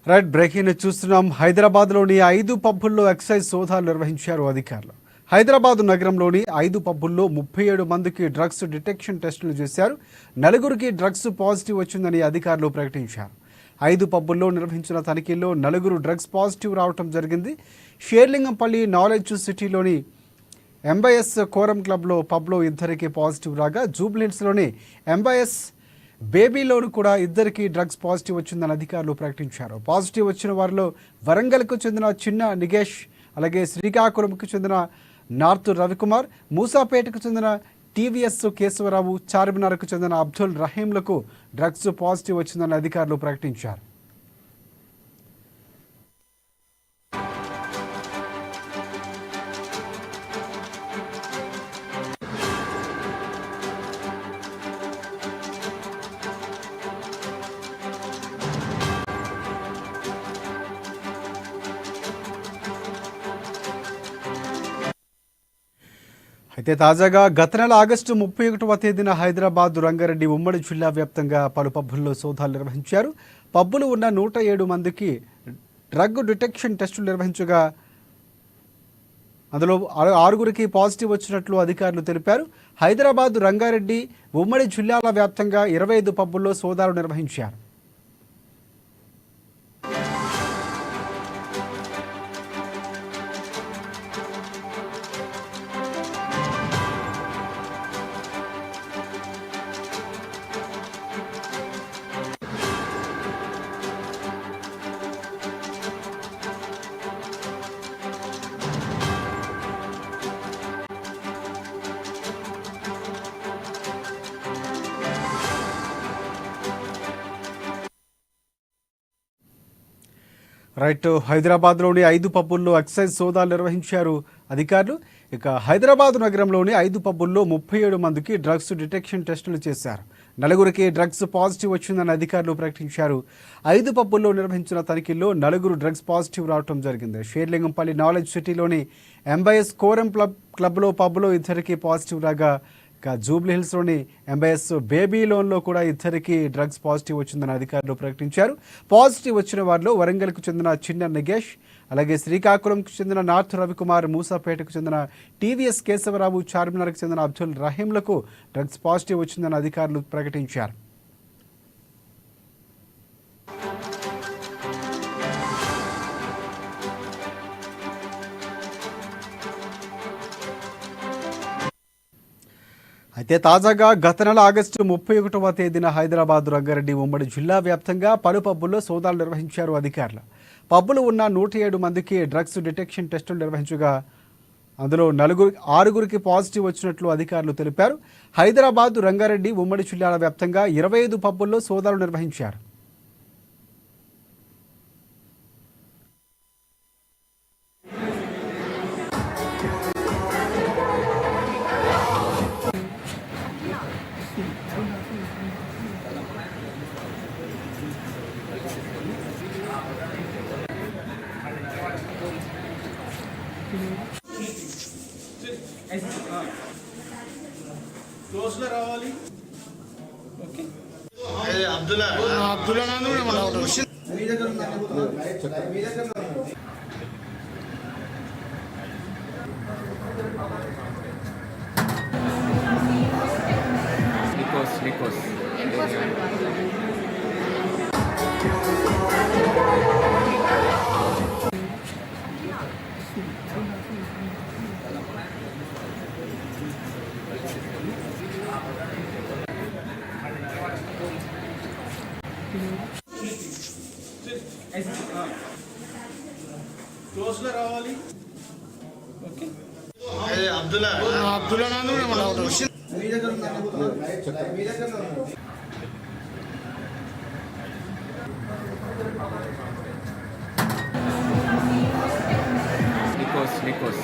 Right breaking చూస్తున్నాం. హైదరాబాద్లోని 5 పబ్బుల్లో excise సోదాలు నిర్వహించారు అధికారులు. హైదరాబాద్ నగరంలోని 5 పబ్బుల్లో 37 మందికి డ్రగ్స్ డిటెక్షన్ టెస్టులు చేశారు. 4గురికి డ్రగ్స్ పాజిటివ్ వచ్చిందని అధికారులు ప్రకటించారు. 5 పబ్బుల్లో నిర్వహించిన తనిఖీల్లో 4 డ్రగ్స్ పాజిటివ్ రావడం జరిగింది. షేర్లింగంపల్లి నాలెడ్జ్ సిటీలోని ఎంబైఎస్ కోరం పబ్లో 2 పాజిటివ్ రాగా, జూబ్లీహిల్స్లోని ఎంబైఎస్ బేబీలోను కూడా 2 డ్రగ్స్ పాజిటివ్ వచ్చిందని అధికారులు ప్రకటించారు. పాజిటివ్ వచ్చిన వారిలో వరంగల్కు చెందిన చిన్న నిగేష్, అలాగే శ్రీకాకుళంకు చెందిన నార్త్ రవికుమార్, మూసాపేటకు చెందిన టీవీఎస్ కేశవరావు, చార్మినార్కు చెందిన అబ్దుల్ రహీంలకు డ్రగ్స్ పాజిటివ్ వచ్చిందని అధికారులు ప్రకటించారు. అయితే తాజాగా గత నెల ఆగస్టు 31వ తేదీన హైదరాబాద్, రంగారెడ్డి ఉమ్మడి జిల్లా వ్యాప్తంగా పలు పబ్బుల్లో సోదాలు నిర్వహించారు. పబ్బులు ఉన్న 107 మందికి డ్రగ్ డిటెక్షన్ టెస్టులు నిర్వహించగా అందులో 6గురికి పాజిటివ్ వచ్చినట్లు అధికారులు తెలిపారు. హైదరాబాద్, రంగారెడ్డి ఉమ్మడి జిల్లాల వ్యాప్తంగా 25 పబ్బుల్లో సోదాలు నిర్వహించారు. రైట్, హైదరాబాద్లోని 5 పబ్బుల్లో ఎక్సైజ్ సోదాలు నిర్వహించారు అధికారులు. ఇక హైదరాబాద్ నగరంలోని 5 పబ్బుల్లో 37 మందికి డ్రగ్స్ డిటెక్షన్ టెస్టులు చేశారు. 4గురికి డ్రగ్స్ పాజిటివ్ వచ్చిందని అధికారులు ప్రకటించారు. 5 పబ్బుల్లో నిర్వహించిన తనిఖీల్లో 4 డ్రగ్స్ పాజిటివ్ రావడం జరిగింది. షేర్లింగంపల్లి నాలెడ్జ్ సిటీలోని ఎంబైఎస్ కోరం క్లబ్లో పబ్లో 2 పాజిటివ్ రాగా, ఇక జూబ్లీహిల్స్లోని ఎంబైఎస్ బేబీలోన్లో కూడా 2 డ్రగ్స్ పాజిటివ్ వచ్చిందని అధికారులు ప్రకటించారు. పాజిటివ్ వచ్చిన వారిలో వరంగల్కు చెందిన చిన్న నిగేష్, అలాగే శ్రీకాకుళంకు చెందిన నార్త్ రవికుమార్, మూసాపేటకు చెందిన టీవీఎస్ కేశవరావు, చార్మినార్కు చెందిన అబ్దుల్ రహీంలకు డ్రగ్స్ పాజిటివ్ వచ్చిందని అధికారులు ప్రకటించారు. అయితే తాజాగా గత నెల ఆగస్టు 31వ తేదీన హైదరాబాద్, రంగారెడ్డి ఉమ్మడి జిల్లా వ్యాప్తంగా పలు పబ్బుల్లో సోదాలు నిర్వహించారు అధికారులు. పబ్బులు ఉన్న 107 మందికి డ్రగ్స్ డిటెక్షన్ టెస్టులు నిర్వహించగా అందులో 6గురికి పాజిటివ్ వచ్చినట్లు అధికారులు తెలిపారు. హైదరాబాద్, రంగారెడ్డి ఉమ్మడి జిల్లాల వ్యాప్తంగా 25 పబ్బుల్లో సోదాలు నిర్వహించారు. క్లోజ్లో రావాలి. ఓకే, అబ్దుల్లా మీ దగ్గర నికోస్ క్లోజ్లో రావాలి. ఓకే, అబ్దుల్లా మీ దగ్గర నికోస్